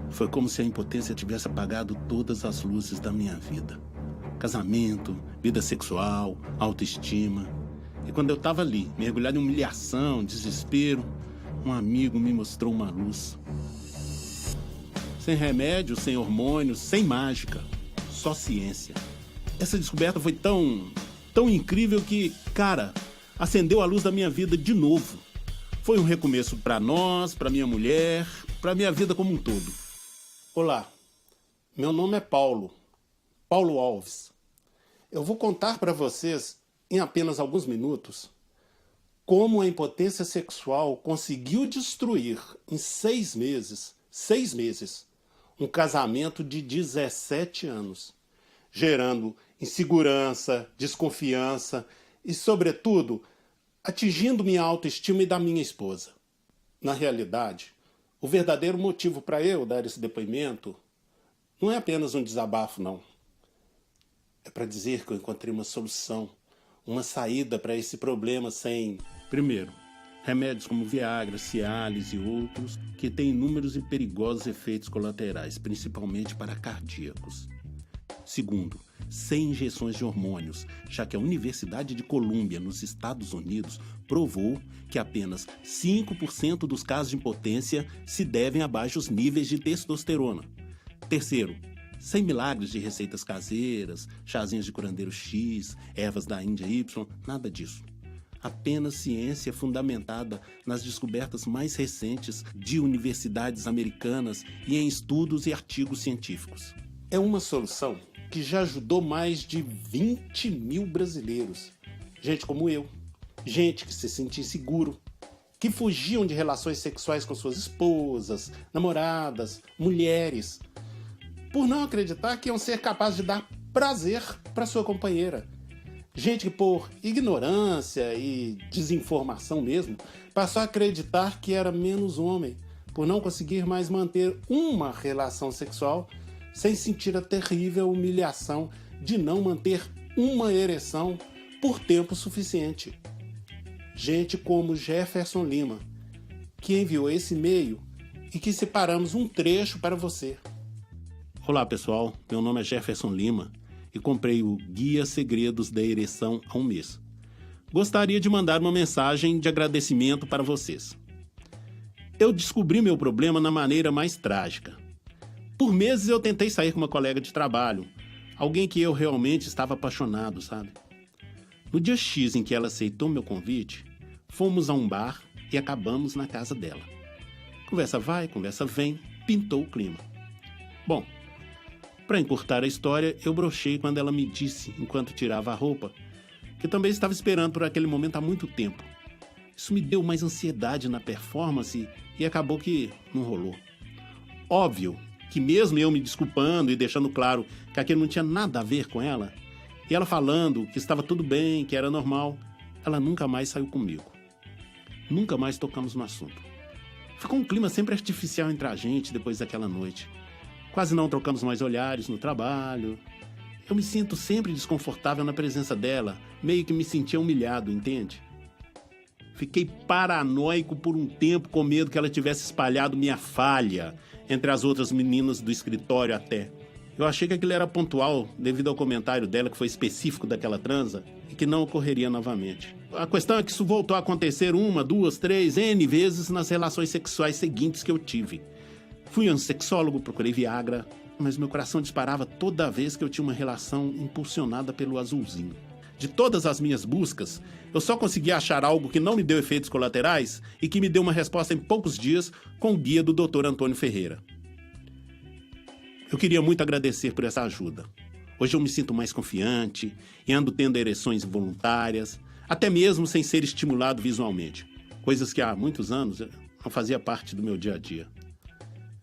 Foi como se a impotência tivesse apagado todas as luzes da minha vida. Casamento, vida sexual, autoestima. E quando eu estava ali, mergulhado em humilhação, desespero, um amigo me mostrou uma luz. Sem remédio, sem hormônios, sem mágica, só ciência. Essa descoberta foi tão incrível que, cara, acendeu a luz da minha vida de novo. Foi um recomeço para nós, para minha mulher, para minha vida como um todo. Olá, meu nome é Paulo Alves. Eu vou contar para vocês, em apenas alguns minutos, como a impotência sexual conseguiu destruir em 6 meses, um casamento de 17 anos, gerando insegurança, desconfiança e, sobretudo, atingindo minha autoestima e da minha esposa. Na realidade, o verdadeiro motivo para eu dar esse depoimento não é apenas um desabafo, não. É para dizer que eu encontrei uma solução, uma saída para esse problema sem... Primeiro, remédios como Viagra, Cialis e outros que têm inúmeros e perigosos efeitos colaterais, principalmente para cardíacos. Segundo, sem injeções de hormônios, já que a Universidade de Colômbia, nos Estados Unidos, provou que apenas 5% dos casos de impotência se devem a baixos níveis de testosterona. Terceiro, sem milagres de receitas caseiras, chazinhos de curandeiro X, ervas da Índia Y, nada disso. Apenas ciência fundamentada nas descobertas mais recentes de universidades americanas e em estudos e artigos científicos. É uma solução que já ajudou mais de 20 mil brasileiros. Gente como eu, gente que se sentia inseguro, que fugiam de relações sexuais com suas esposas, namoradas, mulheres, por não acreditar que iam ser capazes de dar prazer para sua companheira. Gente que por ignorância e desinformação mesmo, passou a acreditar que era menos homem, por não conseguir mais manter uma relação sexual sem sentir a terrível humilhação de não manter uma ereção por tempo suficiente. Gente como Jefferson Lima, que enviou esse e-mail e que separamos um trecho para você. Olá pessoal, meu nome é Jefferson Lima e comprei o Guia Segredos da Ereção há um mês. Gostaria de mandar uma mensagem de agradecimento para vocês. Eu descobri meu problema na maneira mais trágica. Por meses eu tentei sair com uma colega de trabalho, alguém que eu realmente estava apaixonado, sabe? No dia X em que ela aceitou meu convite, fomos a um bar e acabamos na casa dela. Conversa vai, conversa vem, pintou o clima. Bom, para encurtar a história, eu brochei quando ela me disse, enquanto tirava a roupa, que também estava esperando por aquele momento há muito tempo. Isso me deu mais ansiedade na performance e acabou que não rolou. Óbvio que mesmo eu me desculpando e deixando claro que aquilo não tinha nada a ver com ela, e ela falando que estava tudo bem, que era normal, ela nunca mais saiu comigo. Nunca mais tocamos no assunto. Ficou um clima sempre artificial entre a gente depois daquela noite. Quase não trocamos mais olhares no trabalho. Eu me sinto sempre desconfortável na presença dela, meio que me sentia humilhado, entende? Fiquei paranoico por um tempo com medo que ela tivesse espalhado minha falha entre as outras meninas do escritório até. Eu achei que aquilo era pontual devido ao comentário dela que foi específico daquela transa e que não ocorreria novamente. A questão é que isso voltou a acontecer 1, 2, 3, N vezes nas relações sexuais seguintes que eu tive. Fui a um sexólogo, procurei Viagra, mas meu coração disparava toda vez que eu tinha uma relação impulsionada pelo azulzinho. De todas as minhas buscas, eu só consegui achar algo que não me deu efeitos colaterais e que me deu uma resposta em poucos dias com o guia do Dr. Antônio Ferreira. Eu queria muito agradecer por essa ajuda. Hoje eu me sinto mais confiante e ando tendo ereções involuntárias, até mesmo sem ser estimulado visualmente, coisas que há muitos anos não fazia parte do meu dia a dia.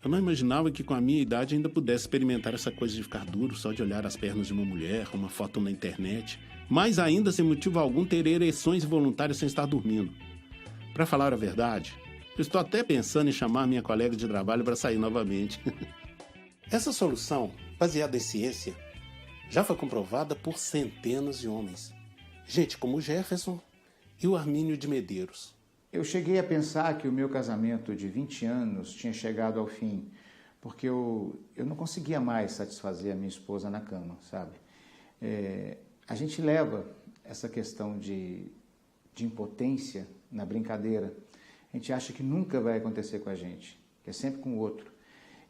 Eu não imaginava que com a minha idade ainda pudesse experimentar essa coisa de ficar duro só de olhar as pernas de uma mulher, uma foto na internet, mais ainda sem motivo algum ter ereções involuntárias sem estar dormindo. Para falar a verdade, eu estou até pensando em chamar minha colega de trabalho para sair novamente. Essa solução, baseada em ciência, já foi comprovada por centenas de homens. Gente como o Jefferson e o Armínio de Medeiros. Eu cheguei a pensar que o meu casamento de 20 anos tinha chegado ao fim, porque eu não conseguia mais satisfazer a minha esposa na cama, sabe? A gente leva essa questão de impotência na brincadeira. A gente acha que nunca vai acontecer com a gente, que é sempre com o outro.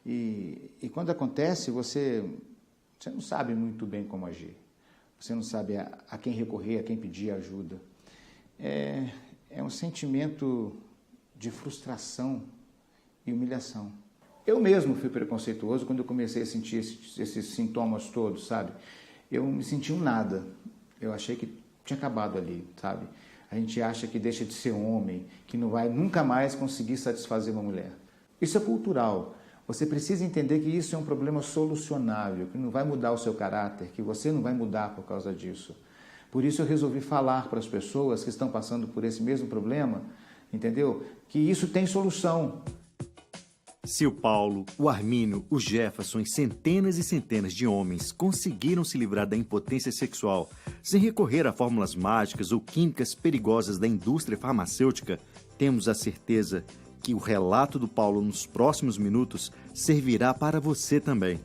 E quando acontece, você não sabe muito bem como agir. Você não sabe a quem recorrer, a quem pedir ajuda. É um sentimento de frustração e humilhação. Eu mesmo fui preconceituoso quando eu comecei a sentir esses sintomas todos, sabe? Eu me senti um nada. Eu achei que tinha acabado ali, sabe? A gente acha que deixa de ser homem, que não vai nunca mais conseguir satisfazer uma mulher. Isso é cultural. Você precisa entender que isso é um problema solucionável, que não vai mudar o seu caráter, que você não vai mudar por causa disso. Por isso eu resolvi falar para as pessoas que estão passando por esse mesmo problema, entendeu? Que isso tem solução. Se o Paulo, o Armínio, o Jefferson e centenas de homens conseguiram se livrar da impotência sexual sem recorrer a fórmulas mágicas ou químicas perigosas da indústria farmacêutica, temos a certeza que o relato do Paulo nos próximos minutos servirá para você também.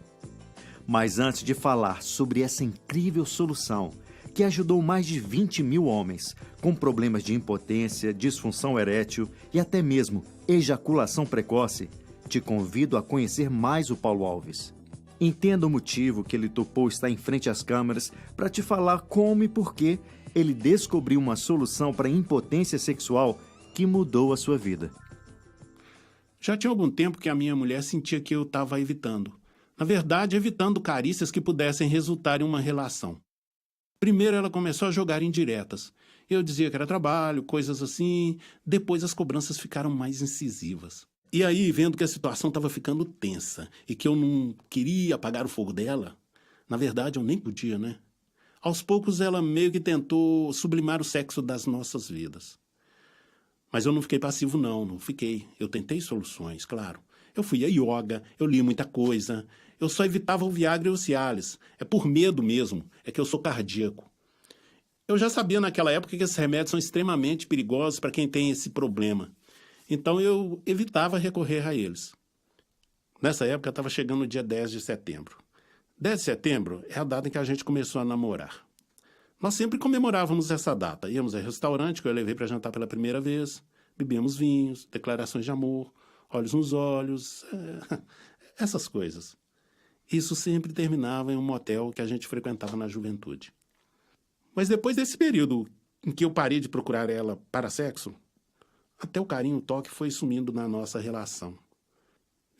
Mas antes de falar sobre essa incrível solução, que ajudou mais de 20 mil homens com problemas de impotência, disfunção erétil e até mesmo ejaculação precoce, te convido a conhecer mais o Paulo Alves. Entenda o motivo que ele topou estar em frente às câmeras para te falar como e por que ele descobriu uma solução para a impotência sexual que mudou a sua vida. Já tinha algum tempo que a minha mulher sentia que eu estava evitando. Na verdade, evitando carícias que pudessem resultar em uma relação. Primeiro ela começou a jogar indiretas. Eu dizia que era trabalho, coisas assim. Depois as cobranças ficaram mais incisivas. E aí, vendo que a situação estava ficando tensa e que eu não queria apagar o fogo dela, na verdade eu nem podia, né? Aos poucos ela meio que tentou sublimar o sexo das nossas vidas. Mas eu não fiquei passivo não fiquei. Eu tentei soluções, claro. Eu fui a yoga, eu li muita coisa. Eu só evitava o Viagra e o Cialis. É por medo mesmo, é que eu sou cardíaco. Eu já sabia naquela época que esses remédios são extremamente perigosos para quem tem esse problema. Então eu evitava recorrer a eles. Nessa época estava chegando o dia 10 de setembro. 10 de setembro é a data em que a gente começou a namorar. Nós sempre comemorávamos essa data. Íamos ao restaurante que eu levei para jantar pela primeira vez, bebíamos vinhos, declarações de amor, olhos nos olhos, essas coisas. Isso sempre terminava em um motel que a gente frequentava na juventude. Mas depois desse período em que eu parei de procurar ela para sexo, até o carinho, o toque foi sumindo na nossa relação.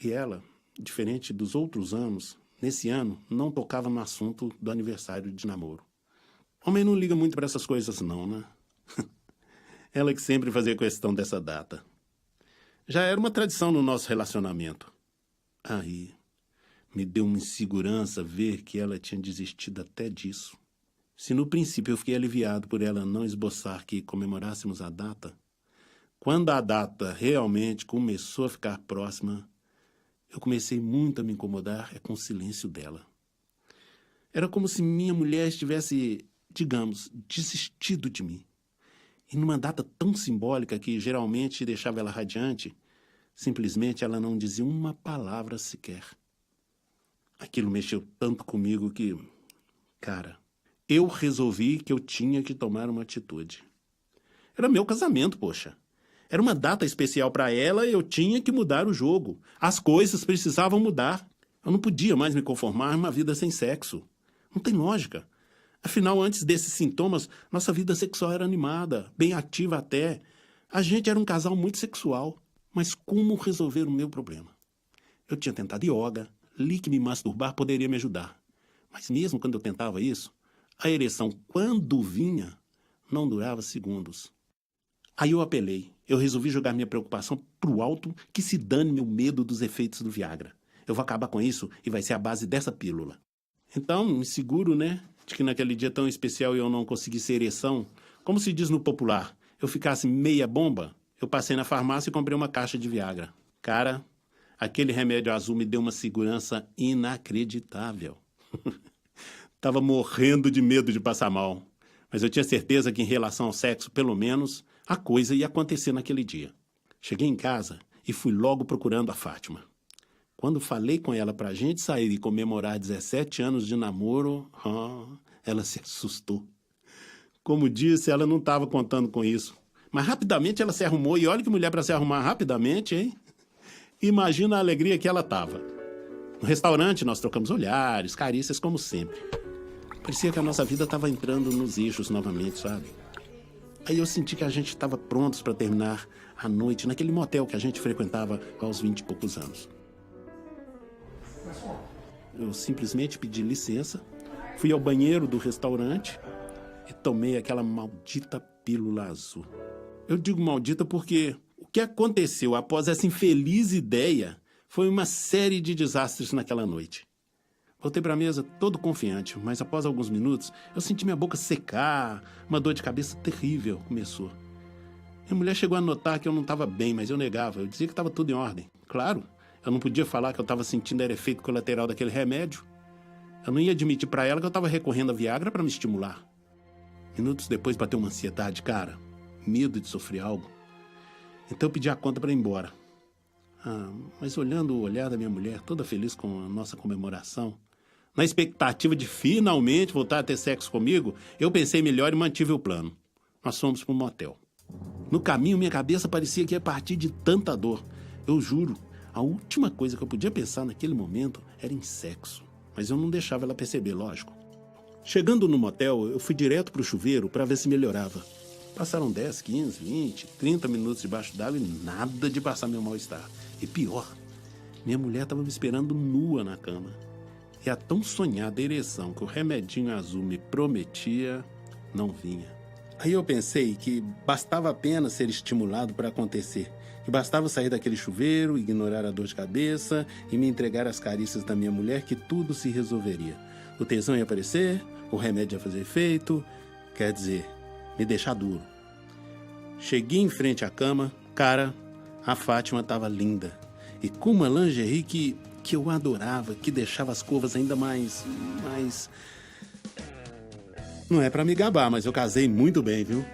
E ela, diferente dos outros anos, nesse ano não tocava no assunto do aniversário de namoro. Homem não liga muito para essas coisas não, né? Ela que sempre fazia questão dessa data. Já era uma tradição no nosso relacionamento. Aí, me deu uma insegurança ver que ela tinha desistido até disso. Se no princípio eu fiquei aliviado por ela não esboçar que comemorássemos a data, quando a data realmente começou a ficar próxima, eu comecei muito a me incomodar com o silêncio dela. Era como se minha mulher estivesse, digamos, desistido de mim. E numa data tão simbólica que geralmente deixava ela radiante, simplesmente ela não dizia uma palavra sequer. Aquilo mexeu tanto comigo que, cara, eu resolvi que eu tinha que tomar uma atitude. Era meu casamento, poxa. Era uma data especial para ela e eu tinha que mudar o jogo. As coisas precisavam mudar. Eu não podia mais me conformar em uma vida sem sexo. Não tem lógica. Afinal, antes desses sintomas, nossa vida sexual era animada, bem ativa até. A gente era um casal muito sexual. Mas como resolver o meu problema? Eu tinha tentado yoga, li que me masturbar poderia me ajudar. Mas mesmo quando eu tentava isso, a ereção, quando vinha, não durava segundos. Aí eu apelei. Eu resolvi jogar minha preocupação pro alto, que se dane meu medo dos efeitos do Viagra. Eu vou acabar com isso e vai ser a base dessa pílula. Então, me seguro, né, de que naquele dia tão especial eu não conseguisse ereção, como se diz no popular, eu ficasse meia bomba, eu passei na farmácia e comprei uma caixa de Viagra. Cara, aquele remédio azul me deu uma segurança inacreditável. Tava morrendo de medo de passar mal. Mas eu tinha certeza que em relação ao sexo, pelo menos, a coisa ia acontecer naquele dia. Cheguei em casa e fui logo procurando a Fátima. Quando falei com ela pra gente sair e comemorar 17 anos de namoro, ela se assustou. Como disse, ela não estava contando com isso. Mas rapidamente ela se arrumou, e olha que mulher para se arrumar rapidamente, hein? Imagina a alegria que ela estava. No restaurante nós trocamos olhares, carícias como sempre. Parecia que a nossa vida estava entrando nos eixos novamente, sabe? Aí eu senti que a gente estava prontos para terminar a noite naquele motel que a gente frequentava aos 20 e poucos anos. Eu simplesmente pedi licença, fui ao banheiro do restaurante e tomei aquela maldita pílula azul. Eu digo maldita porque o que aconteceu após essa infeliz ideia foi uma série de desastres naquela noite. Voltei para a mesa todo confiante, mas após alguns minutos eu senti minha boca secar, uma dor de cabeça terrível começou. Minha mulher chegou a notar que eu não estava bem, mas eu negava. Eu dizia que estava tudo em ordem. Claro, eu não podia falar que eu estava sentindo era efeito colateral daquele remédio. Eu não ia admitir para ela que eu estava recorrendo a Viagra para me estimular. Minutos depois bateu uma ansiedade, cara, medo de sofrer algo. Então eu pedi a conta para ir embora. Mas olhando o olhar da minha mulher, toda feliz com a nossa comemoração, na expectativa de finalmente voltar a ter sexo comigo, eu pensei melhor e mantive o plano. Nós fomos para um motel. No caminho, minha cabeça parecia que ia partir de tanta dor. Eu juro, a última coisa que eu podia pensar naquele momento era em sexo. Mas eu não deixava ela perceber, lógico. Chegando no motel, eu fui direto para o chuveiro para ver se melhorava. Passaram 10, 15, 20, 30 minutos debaixo d'água e nada de passar meu mal-estar. E pior, minha mulher estava me esperando nua na cama. E a tão sonhada ereção que o remedinho azul me prometia não vinha. Aí eu pensei que bastava apenas ser estimulado para acontecer. Que bastava sair daquele chuveiro, ignorar a dor de cabeça e me entregar às carícias da minha mulher que tudo se resolveria. O tesão ia aparecer, o remédio ia fazer efeito, quer dizer, me deixar duro. Cheguei em frente à cama, cara, a Fátima estava linda. E com uma lingerie que eu adorava, que deixava as curvas ainda mais... Não é pra me gabar, mas eu casei muito bem, viu?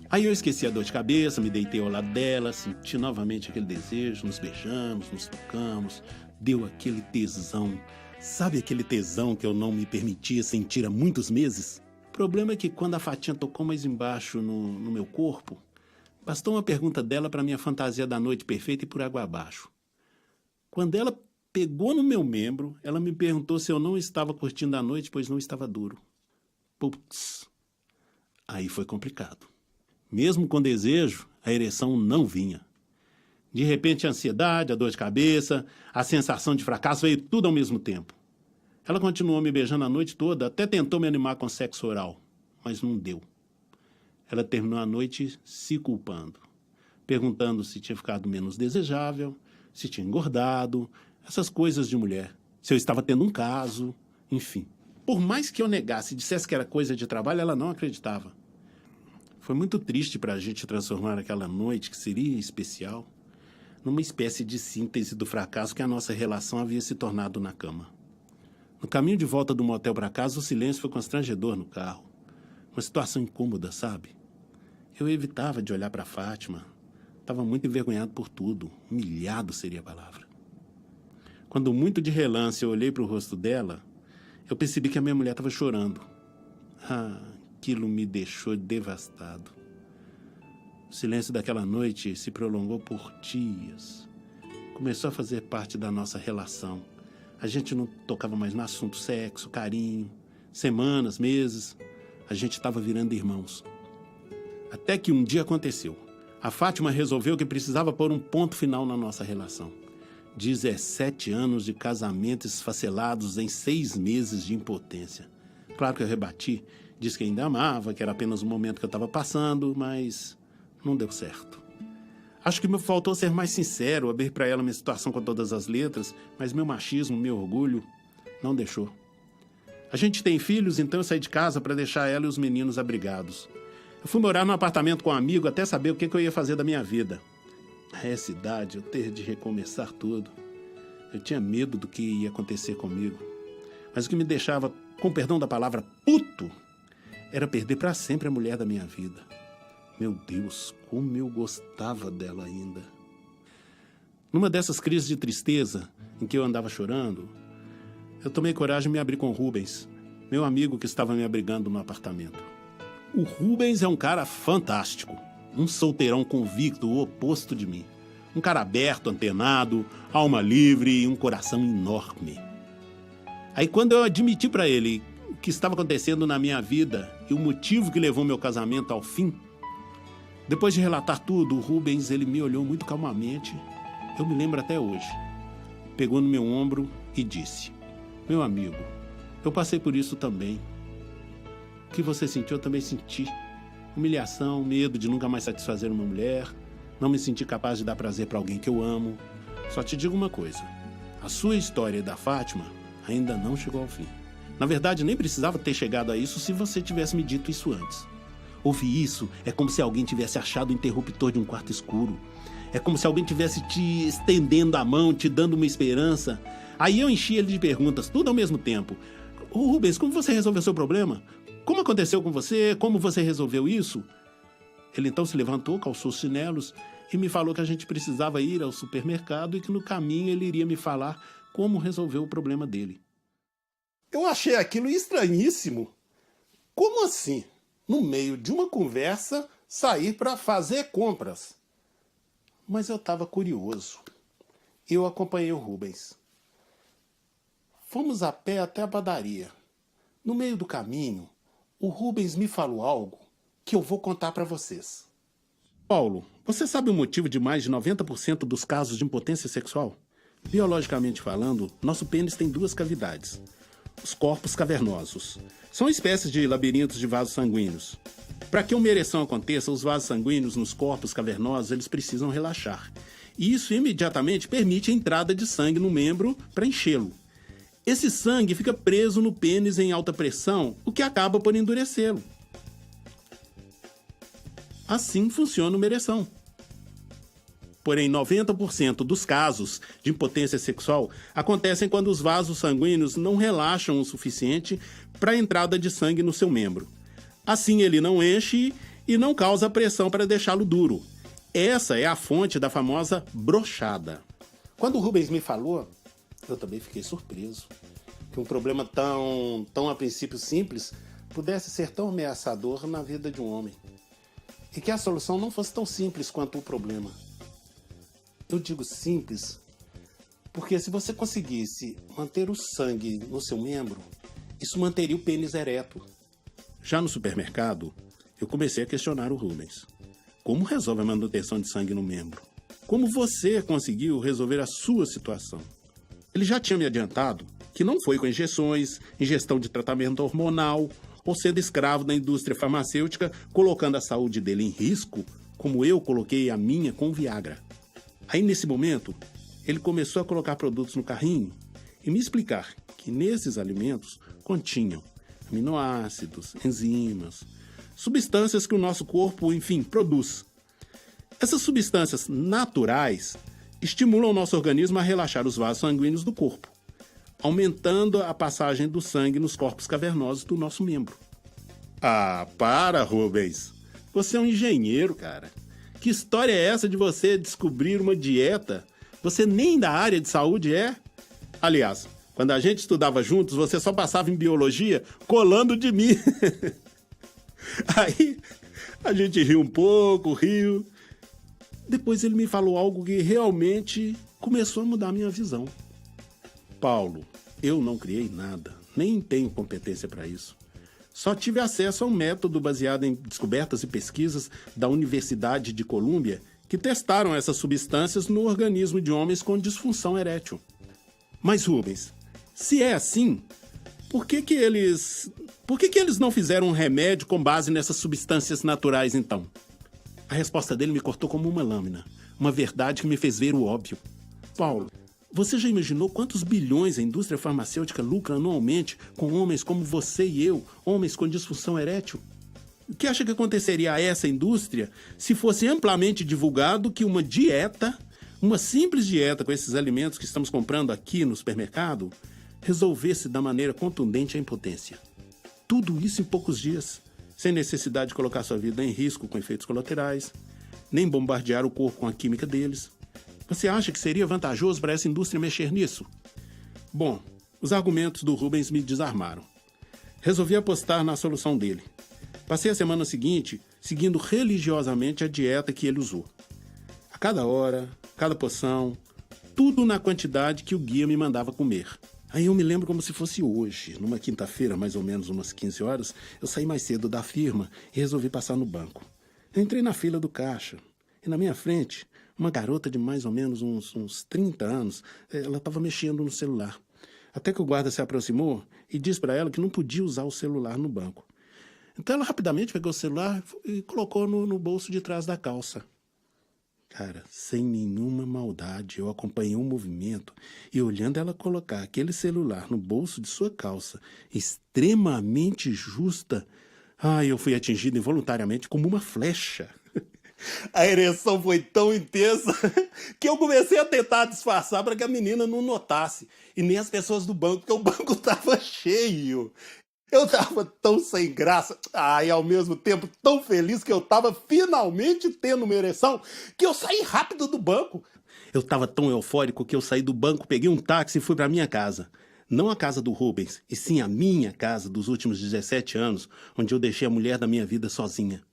Aí eu esqueci a dor de cabeça, me deitei ao lado dela, senti novamente aquele desejo, nos beijamos, nos tocamos, deu aquele tesão. Sabe aquele tesão que eu não me permitia sentir há muitos meses? O problema é que quando a Fatinha tocou mais embaixo no meu corpo, bastou uma pergunta dela para minha fantasia da noite perfeita e por água abaixo. Quando ela pegou no meu membro, ela me perguntou se eu não estava curtindo a noite, pois não estava duro. Putz, aí foi complicado. Mesmo com desejo, a ereção não vinha. De repente, a ansiedade, a dor de cabeça, a sensação de fracasso veio tudo ao mesmo tempo. Ela continuou me beijando a noite toda, até tentou me animar com sexo oral, mas não deu. Ela terminou a noite se culpando, perguntando se tinha ficado menos desejável, se tinha engordado, essas coisas de mulher, se eu estava tendo um caso, enfim. Por mais que eu negasse e dissesse que era coisa de trabalho, ela não acreditava. Foi muito triste para a gente transformar aquela noite, que seria especial, numa espécie de síntese do fracasso que a nossa relação havia se tornado na cama. No caminho de volta do motel para casa, o silêncio foi constrangedor no carro. Uma situação incômoda, sabe? Eu evitava de olhar para Fátima. Estava muito envergonhado por tudo. Humilhado seria a palavra. Quando muito de relance eu olhei para o rosto dela, eu percebi que a minha mulher estava chorando. Aquilo me deixou devastado. O silêncio daquela noite se prolongou por dias. Começou a fazer parte da nossa relação. A gente não tocava mais no assunto sexo, carinho. Semanas, meses, a gente estava virando irmãos. Até que um dia aconteceu. A Fátima resolveu que precisava pôr um ponto final na nossa relação. 17 anos de casamento esfacelados em 6 meses de impotência. Claro que eu rebati, disse que ainda amava, que era apenas um momento que eu estava passando, mas não deu certo. Acho que me faltou ser mais sincero, abrir para ela minha situação com todas as letras, mas meu machismo, meu orgulho, não deixou. A gente tem filhos, então eu saí de casa para deixar ela e os meninos abrigados. Eu fui morar num apartamento com um amigo até saber o que eu ia fazer da minha vida. A essa idade, eu ter de recomeçar tudo. Eu tinha medo do que ia acontecer comigo. Mas o que me deixava, com perdão da palavra, puto, era perder para sempre a mulher da minha vida. Meu Deus, como eu gostava dela ainda. Numa dessas crises de tristeza em que eu andava chorando, eu tomei coragem e me abri com o Rubens, meu amigo que estava me abrigando no apartamento. O Rubens é um cara fantástico, um solteirão convicto, o oposto de mim. Um cara aberto, antenado, alma livre e um coração enorme. Aí quando eu admiti para ele o que estava acontecendo na minha vida e o motivo que levou meu casamento ao fim, depois de relatar tudo, o Rubens ele me olhou muito calmamente, eu me lembro até hoje. Pegou no meu ombro e disse: meu amigo, eu passei por isso também. O que você sentiu, eu também senti. Humilhação, medo de nunca mais satisfazer uma mulher, não me sentir capaz de dar prazer para alguém que eu amo. Só te digo uma coisa, a sua história e da Fátima ainda não chegou ao fim. Na verdade, nem precisava ter chegado a isso se você tivesse me dito isso antes. Ouvir isso é como se alguém tivesse achado o interruptor de um quarto escuro. É como se alguém tivesse te estendendo a mão, te dando uma esperança. Aí eu enchi ele de perguntas, tudo ao mesmo tempo. Ô Rubens, como você resolveu seu problema? Como aconteceu com você? Como você resolveu isso? Ele então se levantou, calçou os chinelos e me falou que a gente precisava ir ao supermercado e que no caminho ele iria me falar como resolver o problema dele. Eu achei aquilo estranhíssimo. Como assim? No meio de uma conversa, sair para fazer compras? Mas eu estava curioso. Eu acompanhei o Rubens. Fomos a pé até a padaria. No meio do caminho, o Rubens me falou algo que eu vou contar para vocês. Paulo, você sabe o motivo de mais de 90% dos casos de impotência sexual? Biologicamente falando, nosso pênis tem 2 cavidades. Os corpos cavernosos. São espécies de labirintos de vasos sanguíneos. Para que uma ereção aconteça, os vasos sanguíneos nos corpos cavernosos eles precisam relaxar. E isso imediatamente permite a entrada de sangue no membro para enchê-lo. Esse sangue fica preso no pênis em alta pressão, o que acaba por endurecê-lo. Assim funciona uma ereção. Porém, 90% dos casos de impotência sexual acontecem quando os vasos sanguíneos não relaxam o suficiente para a entrada de sangue no seu membro. Assim, ele não enche e não causa pressão para deixá-lo duro. Essa é a fonte da famosa brochada. Quando o Rubens me falou, eu também fiquei surpreso. Que um problema tão a princípio simples pudesse ser tão ameaçador na vida de um homem. E que a solução não fosse tão simples quanto o problema. Eu digo simples porque se você conseguisse manter o sangue no seu membro, isso manteria o pênis ereto. Já no supermercado, eu comecei a questionar o Rubens. Como resolve a manutenção de sangue no membro? Como você conseguiu resolver a sua situação? Ele já tinha me adiantado que não foi com injeções, ingestão de tratamento hormonal ou sendo escravo da indústria farmacêutica, colocando a saúde dele em risco, como eu coloquei a minha com o Viagra. Aí, nesse momento, ele começou a colocar produtos no carrinho e me explicar que nesses alimentos continham aminoácidos, enzimas, substâncias que o nosso corpo, enfim, produz. Essas substâncias naturais estimulam o nosso organismo a relaxar os vasos sanguíneos do corpo, aumentando a passagem do sangue nos corpos cavernosos do nosso membro. Ah, para, Rubens! Você é um engenheiro, cara. Que história é essa de você descobrir uma dieta? Você nem da área de saúde é? Aliás, quando a gente estudava juntos, você só passava em biologia colando de mim. Aí, a gente riu um pouco, riu. Depois ele me falou algo que realmente começou a mudar a minha visão. Paulo, eu não criei nada, nem tenho competência para isso. Só tive acesso a um método baseado em descobertas e pesquisas da Universidade de Colômbia que testaram essas substâncias no organismo de homens com disfunção erétil. Mas, Rubens, se é assim, por que eles não fizeram um remédio com base nessas substâncias naturais, então? A resposta dele me cortou como uma lâmina, uma verdade que me fez ver o óbvio. Paulo, você já imaginou quantos bilhões a indústria farmacêutica lucra anualmente com homens como você e eu, homens com disfunção erétil? O que acha que aconteceria a essa indústria se fosse amplamente divulgado que uma dieta, uma simples dieta com esses alimentos que estamos comprando aqui no supermercado, resolvesse da maneira contundente a impotência? Tudo isso em poucos dias, sem necessidade de colocar sua vida em risco com efeitos colaterais, nem bombardear o corpo com a química deles. Você acha que seria vantajoso para essa indústria mexer nisso? Bom, os argumentos do Rubens me desarmaram. Resolvi apostar na solução dele. Passei a semana seguinte seguindo religiosamente a dieta que ele usou. A cada hora, cada poção, tudo na quantidade que o guia me mandava comer. Aí eu me lembro como se fosse hoje, numa quinta-feira, mais ou menos umas 15 horas, eu saí mais cedo da firma e resolvi passar no banco. Eu entrei na fila do caixa e na minha frente, uma garota de mais ou menos uns 30 anos, ela estava mexendo no celular. Até que o guarda se aproximou e disse para ela que não podia usar o celular no banco. Então ela rapidamente pegou o celular e colocou no bolso de trás da calça. Cara, sem nenhuma maldade, eu acompanhei o movimento e olhando ela colocar aquele celular no bolso de sua calça, extremamente justa, eu fui atingido involuntariamente como uma flecha. A ereção foi tão intensa que eu comecei a tentar disfarçar para que a menina não notasse. E nem as pessoas do banco, porque o banco estava cheio. Eu estava tão sem graça, e ao mesmo tempo tão feliz que eu estava finalmente tendo uma ereção, que eu saí rápido do banco. Eu estava tão eufórico que eu saí do banco, peguei um táxi e fui para minha casa. Não a casa do Rubens, e sim a minha casa dos últimos 17 anos, onde eu deixei a mulher da minha vida sozinha.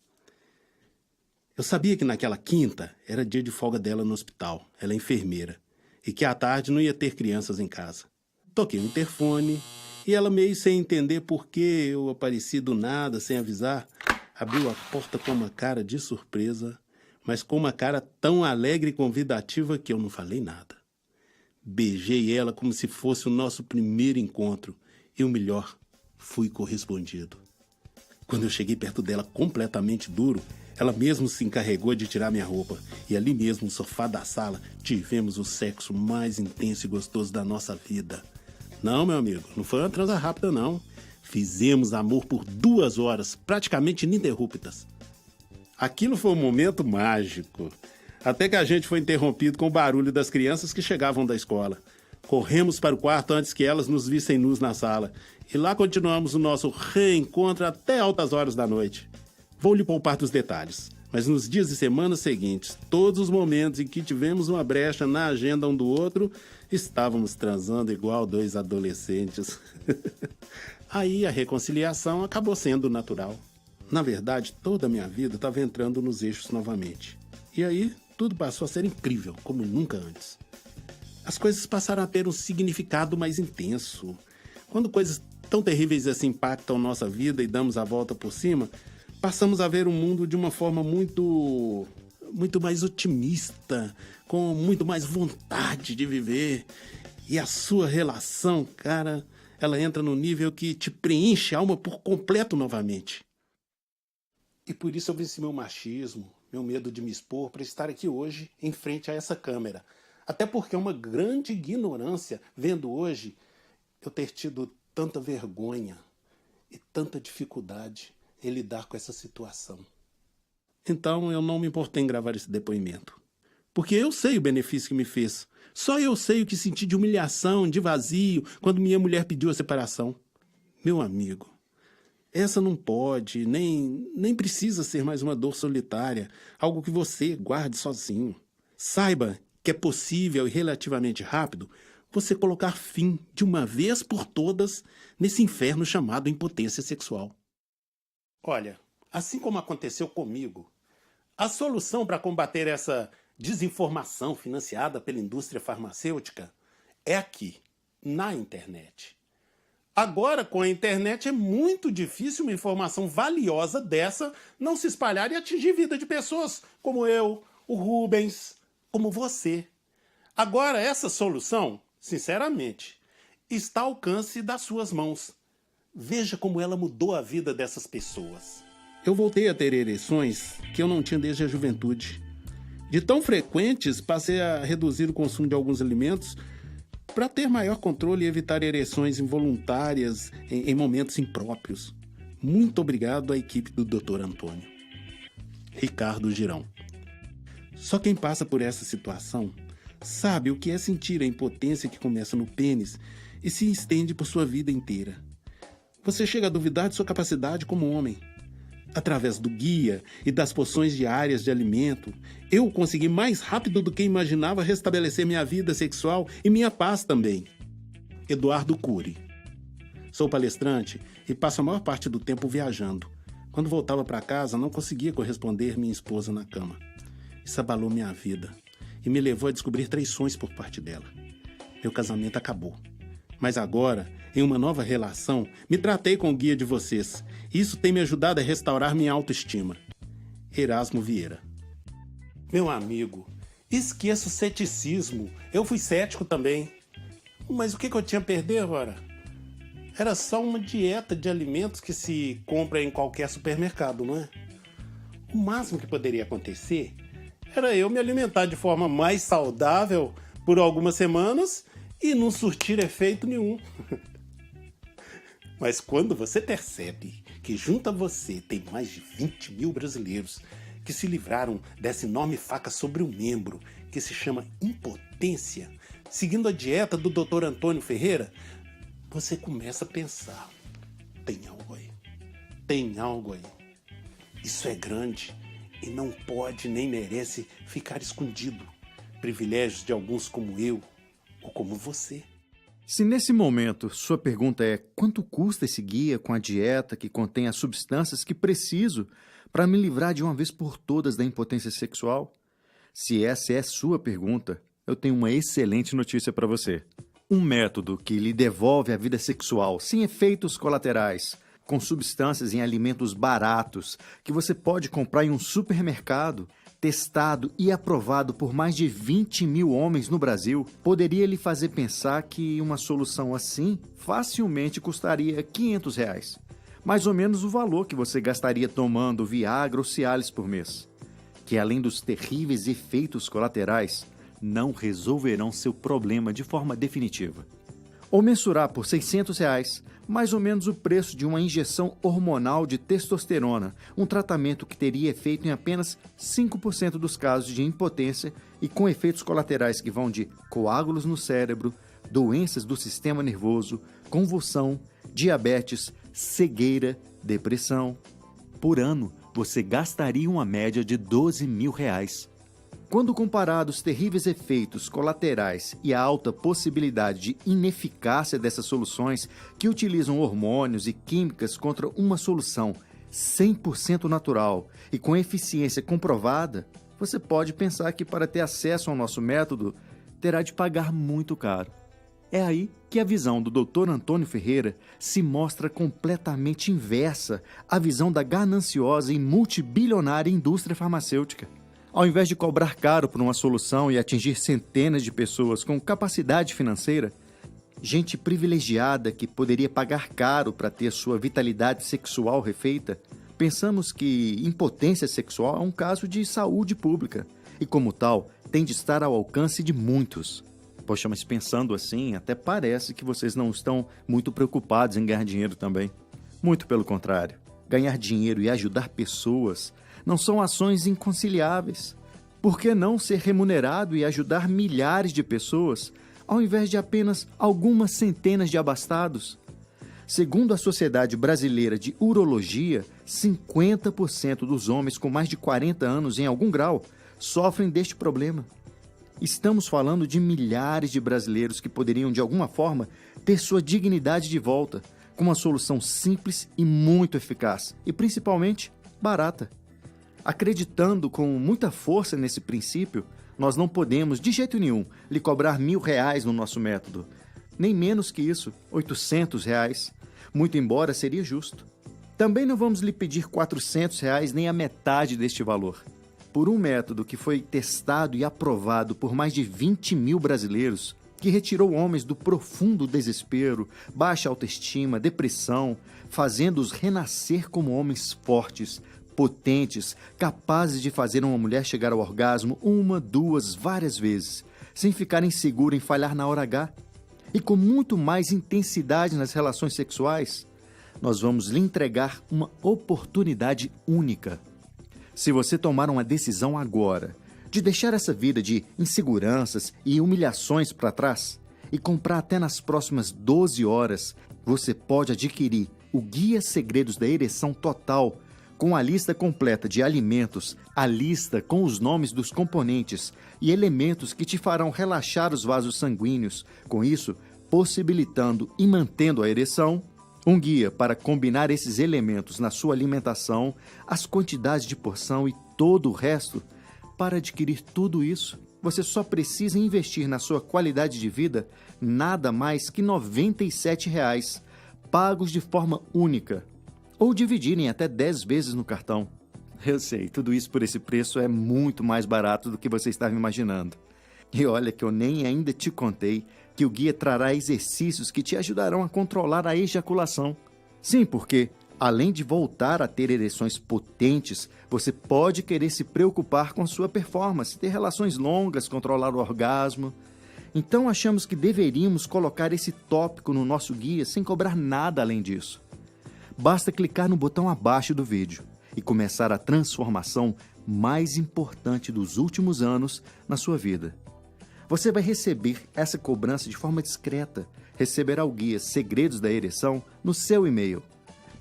Eu sabia que naquela quinta era dia de folga dela no hospital, ela é enfermeira, e que à tarde não ia ter crianças em casa. Toquei o interfone e ela, meio sem entender por que eu apareci do nada, sem avisar, abriu a porta com uma cara de surpresa, mas com uma cara tão alegre e convidativa que eu não falei nada. Beijei ela como se fosse o nosso primeiro encontro e o melhor, fui correspondido. Quando eu cheguei perto dela completamente duro, ela mesmo se encarregou de tirar minha roupa e ali mesmo no sofá da sala tivemos o sexo mais intenso e gostoso da nossa vida. Não, meu amigo, não foi uma transa rápida, não. Fizemos amor por 2 horas, praticamente ininterruptas. Aquilo foi um momento mágico. Até que a gente foi interrompido com o barulho das crianças que chegavam da escola. Corremos para o quarto antes que elas nos vissem nus na sala. E lá continuamos o nosso reencontro até altas horas da noite. Vou lhe poupar dos detalhes, mas nos dias e semanas seguintes, todos os momentos em que tivemos uma brecha na agenda um do outro, estávamos transando igual 2 adolescentes. Aí a reconciliação acabou sendo natural. Na verdade, toda a minha vida estava entrando nos eixos novamente. E aí, tudo passou a ser incrível, como nunca antes. As coisas passaram a ter um significado mais intenso. Quando coisas tão terríveis assim impactam nossa vida e damos a volta por cima, passamos a ver o mundo de uma forma muito mais otimista, com muito mais vontade de viver. E a sua relação, cara, ela entra no nível que te preenche a alma por completo novamente. E por isso eu venci meu machismo, meu medo de me expor para estar aqui hoje em frente a essa câmera. Até porque é uma grande ignorância, vendo hoje, eu ter tido tanta vergonha e tanta dificuldade em lidar com essa situação. Então eu não me importei em gravar esse depoimento. Porque eu sei o benefício que me fez. Só eu sei o que senti de humilhação, de vazio, quando minha mulher pediu a separação. Meu amigo, essa não pode, nem precisa ser mais uma dor solitária, algo que você guarde sozinho. Saiba que é possível e relativamente rápido você colocar fim, de uma vez por todas, nesse inferno chamado impotência sexual. Olha, assim como aconteceu comigo, a solução para combater essa desinformação financiada pela indústria farmacêutica é aqui, na internet. Agora, com a internet, é muito difícil uma informação valiosa dessa não se espalhar e atingir a vida de pessoas como eu, o Rubens, como você. Agora, essa solução, sinceramente, está ao alcance das suas mãos. Veja como ela mudou a vida dessas pessoas. Eu voltei a ter ereções que eu não tinha desde a juventude. De tão frequentes, passei a reduzir o consumo de alguns alimentos para ter maior controle e evitar ereções involuntárias em momentos impróprios. Muito obrigado à equipe do Dr. Antônio. Ricardo Girão. Só quem passa por essa situação sabe o que é sentir a impotência que começa no pênis e se estende por sua vida inteira. Você chega a duvidar de sua capacidade como homem. Através do guia e das porções diárias de alimento, eu consegui mais rápido do que imaginava restabelecer minha vida sexual e minha paz também. Eduardo Cury. Sou palestrante e passo a maior parte do tempo viajando. Quando voltava para casa, não conseguia corresponder minha esposa na cama. Isso abalou minha vida e me levou a descobrir traições por parte dela. Meu casamento acabou. Mas agora, em uma nova relação, me tratei com o guia de vocês. Isso tem me ajudado a restaurar minha autoestima. Erasmo Vieira. Meu amigo, esqueça o ceticismo. Eu fui cético também. Mas o que eu tinha a perder, ora? Era só uma dieta de alimentos que se compra em qualquer supermercado, não é? O máximo que poderia acontecer era eu me alimentar de forma mais saudável por algumas semanas e não surtir efeito nenhum. Mas quando você percebe que junto a você tem mais de 20 mil brasileiros que se livraram dessa enorme faca sobre o membro que se chama impotência, seguindo a dieta do Dr. Antônio Ferreira, você começa a pensar, tem algo aí, tem algo aí. Isso é grande e não pode nem merece ficar escondido. Privilégios de alguns como eu ou como você. Se nesse momento sua pergunta é quanto custa esse guia com a dieta que contém as substâncias que preciso para me livrar de uma vez por todas da impotência sexual, se essa é sua pergunta, eu tenho uma excelente notícia para você. Um método que lhe devolve a vida sexual sem efeitos colaterais, com substâncias em alimentos baratos que você pode comprar em um supermercado, testado e aprovado por mais de 20 mil homens no Brasil, poderia lhe fazer pensar que uma solução assim facilmente custaria R$500, mais ou menos o valor que você gastaria tomando Viagra ou Cialis por mês, que além dos terríveis efeitos colaterais, não resolverão seu problema de forma definitiva. Ou mensurar por R$600, mais ou menos o preço de uma injeção hormonal de testosterona, um tratamento que teria efeito em apenas 5% dos casos de impotência e com efeitos colaterais que vão de coágulos no cérebro, doenças do sistema nervoso, convulsão, diabetes, cegueira, depressão. Por ano, você gastaria uma média de R$12 mil. Quando comparados os terríveis efeitos colaterais e a alta possibilidade de ineficácia dessas soluções que utilizam hormônios e químicas contra uma solução 100% natural e com eficiência comprovada, você pode pensar que para ter acesso ao nosso método, terá de pagar muito caro. É aí que a visão do Dr. Antônio Ferreira se mostra completamente inversa à visão da gananciosa e multibilionária indústria farmacêutica. Ao invés de cobrar caro por uma solução e atingir centenas de pessoas com capacidade financeira, gente privilegiada que poderia pagar caro para ter sua vitalidade sexual refeita, pensamos que impotência sexual é um caso de saúde pública e, como tal, tem de estar ao alcance de muitos. Poxa, mas pensando assim, até parece que vocês não estão muito preocupados em ganhar dinheiro também. Muito pelo contrário. Ganhar dinheiro e ajudar pessoas não são ações inconciliáveis. Por que não ser remunerado e ajudar milhares de pessoas, ao invés de apenas algumas centenas de abastados? Segundo a Sociedade Brasileira de Urologia, 50% dos homens com mais de 40 anos em algum grau sofrem deste problema. Estamos falando de milhares de brasileiros que poderiam, de alguma forma, ter sua dignidade de volta, com uma solução simples e muito eficaz, e principalmente barata. Acreditando com muita força nesse princípio, nós não podemos, de jeito nenhum, lhe cobrar R$1.000 no nosso método. Nem menos que isso, R$800, muito embora seria justo. Também não vamos lhe pedir R$400 nem a metade deste valor. Por um método que foi testado e aprovado por mais de 20 mil brasileiros, que retirou homens do profundo desespero, baixa autoestima, depressão, fazendo-os renascer como homens fortes, potentes, capazes de fazer uma mulher chegar ao orgasmo 1, 2, várias vezes, sem ficar insegura em falhar na hora H, e com muito mais intensidade nas relações sexuais, nós vamos lhe entregar uma oportunidade única. Se você tomar uma decisão agora de deixar essa vida de inseguranças e humilhações para trás e comprar até nas próximas 12 horas, você pode adquirir o Guia Segredos da Ereção Total com a lista completa de alimentos, a lista com os nomes dos componentes e elementos que te farão relaxar os vasos sanguíneos, com isso possibilitando e mantendo a ereção, um guia para combinar esses elementos na sua alimentação, as quantidades de porção e todo o resto. Para adquirir tudo isso, você só precisa investir na sua qualidade de vida nada mais que R$ 97,00, pagos de forma única, ou dividir em até 10 vezes no cartão. Eu sei, tudo isso por esse preço é muito mais barato do que você estava imaginando. E olha que eu nem ainda te contei que o guia trará exercícios que te ajudarão a controlar a ejaculação. Sim, porque, além de voltar a ter ereções potentes, você pode querer se preocupar com sua performance, ter relações longas, controlar o orgasmo. Então achamos que deveríamos colocar esse tópico no nosso guia sem cobrar nada além disso. Basta clicar no botão abaixo do vídeo e começar a transformação mais importante dos últimos anos na sua vida. Você vai receber essa cobrança de forma discreta. Receberá o guia Segredos da Ereção no seu e-mail,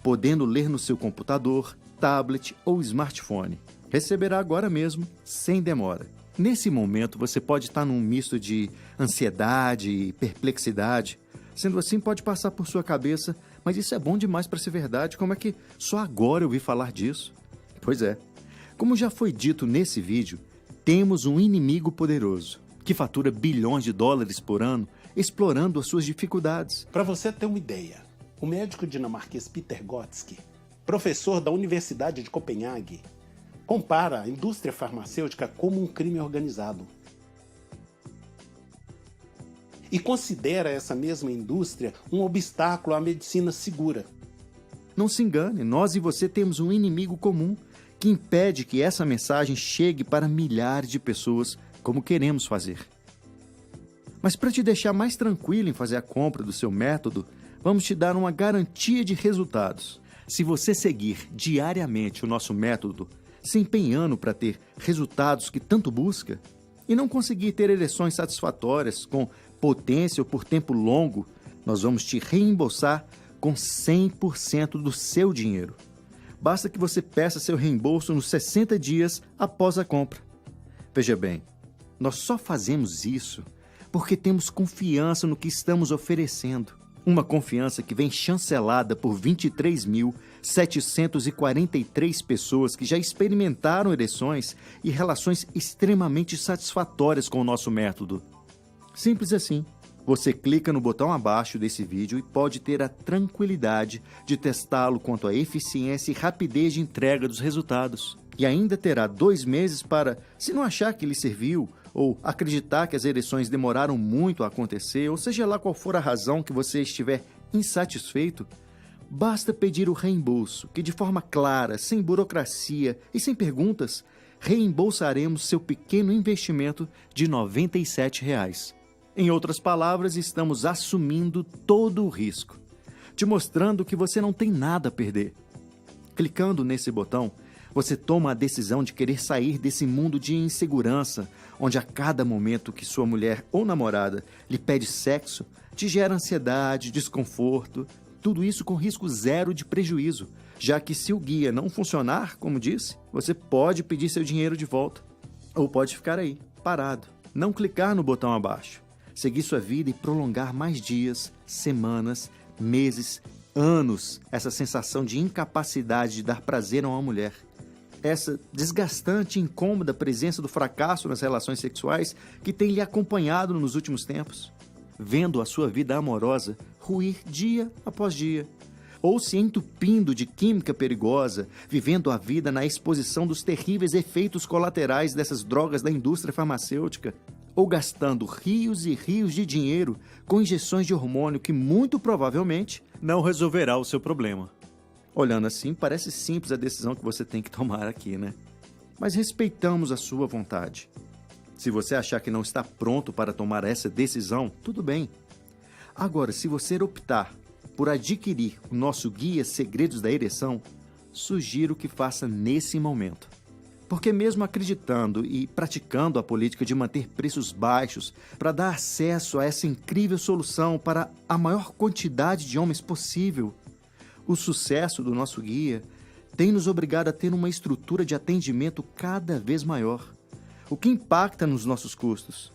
podendo ler no seu computador, tablet ou smartphone. Receberá agora mesmo, sem demora. Nesse momento, você pode estar num misto de ansiedade e perplexidade. Sendo assim, pode passar por sua cabeça, mas isso é bom demais para ser verdade, como é que só agora eu ouvi falar disso? Pois é, como já foi dito nesse vídeo, temos um inimigo poderoso, que fatura bilhões de dólares por ano, explorando as suas dificuldades. Para você ter uma ideia, o médico dinamarquês Peter Gottske, professor da Universidade de Copenhague, compara a indústria farmacêutica como um crime organizado. E considera essa mesma indústria um obstáculo à medicina segura. Não se engane, nós e você temos um inimigo comum que impede que essa mensagem chegue para milhares de pessoas como queremos fazer. Mas para te deixar mais tranquilo em fazer a compra do seu método, vamos te dar uma garantia de resultados. Se você seguir diariamente o nosso método, se empenhando para ter resultados que tanto busca, e não conseguir ter ereções satisfatórias com potência ou por tempo longo, nós vamos te reembolsar com 100% do seu dinheiro. Basta que você peça seu reembolso nos 60 dias após a compra. Veja bem, nós só fazemos isso porque temos confiança no que estamos oferecendo. Uma confiança que vem chancelada por 23.743 pessoas que já experimentaram ereções e relações extremamente satisfatórias com o nosso método. Simples assim. Você clica no botão abaixo desse vídeo e pode ter a tranquilidade de testá-lo quanto à eficiência e rapidez de entrega dos resultados. E ainda terá 2 meses para, se não achar que lhe serviu, ou acreditar que as ereções demoraram muito a acontecer, ou seja lá qual for a razão que você estiver insatisfeito, basta pedir o reembolso, que de forma clara, sem burocracia e sem perguntas, reembolsaremos seu pequeno investimento de R$ 97,00. Em outras palavras, estamos assumindo todo o risco, te mostrando que você não tem nada a perder. Clicando nesse botão, você toma a decisão de querer sair desse mundo de insegurança, onde a cada momento que sua mulher ou namorada lhe pede sexo, te gera ansiedade, desconforto, tudo isso com risco zero de prejuízo, já que se o guia não funcionar, como disse, você pode pedir seu dinheiro de volta. Ou pode ficar aí, parado, não clicar no botão abaixo, seguir sua vida e prolongar mais dias, semanas, meses, anos, essa sensação de incapacidade de dar prazer a uma mulher. Essa desgastante e incômoda presença do fracasso nas relações sexuais que tem lhe acompanhado nos últimos tempos, vendo a sua vida amorosa ruir dia após dia, ou se entupindo de química perigosa, vivendo a vida na exposição dos terríveis efeitos colaterais dessas drogas da indústria farmacêutica, ou gastando rios e rios de dinheiro com injeções de hormônio que muito provavelmente não resolverá o seu problema. Olhando assim, parece simples a decisão que você tem que tomar aqui, né? Mas respeitamos a sua vontade. Se você achar que não está pronto para tomar essa decisão, tudo bem. Agora, se você optar por adquirir o nosso guia Segredos da Ereção, sugiro que faça nesse momento. Porque mesmo acreditando e praticando a política de manter preços baixos para dar acesso a essa incrível solução para a maior quantidade de homens possível, o sucesso do nosso guia tem nos obrigado a ter uma estrutura de atendimento cada vez maior, o que impacta nos nossos custos.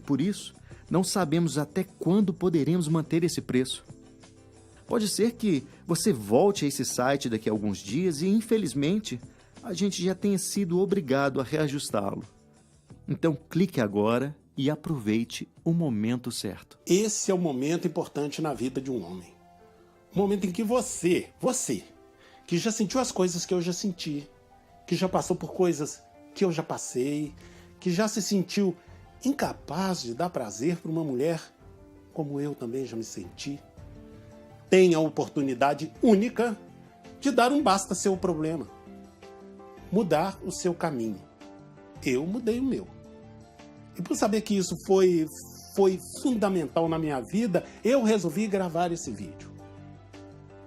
Por isso, não sabemos até quando poderemos manter esse preço. Pode ser que você volte a esse site daqui a alguns dias e, infelizmente, a gente já tenha sido obrigado a reajustá-lo. Então, clique agora e aproveite o momento certo. Esse é o momento importante na vida de um homem. O momento em que você, que já sentiu as coisas que eu já senti, que já passou por coisas que eu já passei, que já se sentiu incapaz de dar prazer para uma mulher, como eu também já me senti, tem a oportunidade única de dar um basta ao seu problema. Mudar o seu caminho. Eu mudei o meu. E por saber que isso foi fundamental na minha vida, eu resolvi gravar esse vídeo.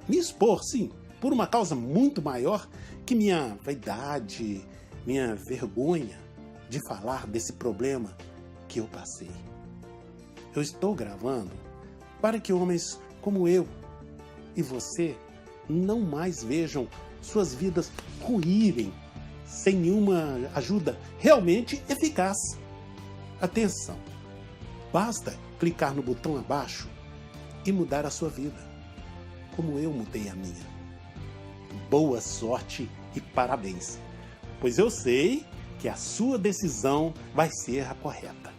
Me expor, sim, por uma causa muito maior que minha vaidade, minha vergonha de falar desse problema que eu passei. Eu estou gravando para que homens como eu e você não mais vejam suas vidas ruírem sem nenhuma ajuda realmente eficaz. Atenção! Basta clicar no botão abaixo e mudar a sua vida, como eu mudei a minha. Boa sorte e parabéns, pois eu sei que a sua decisão vai ser a correta.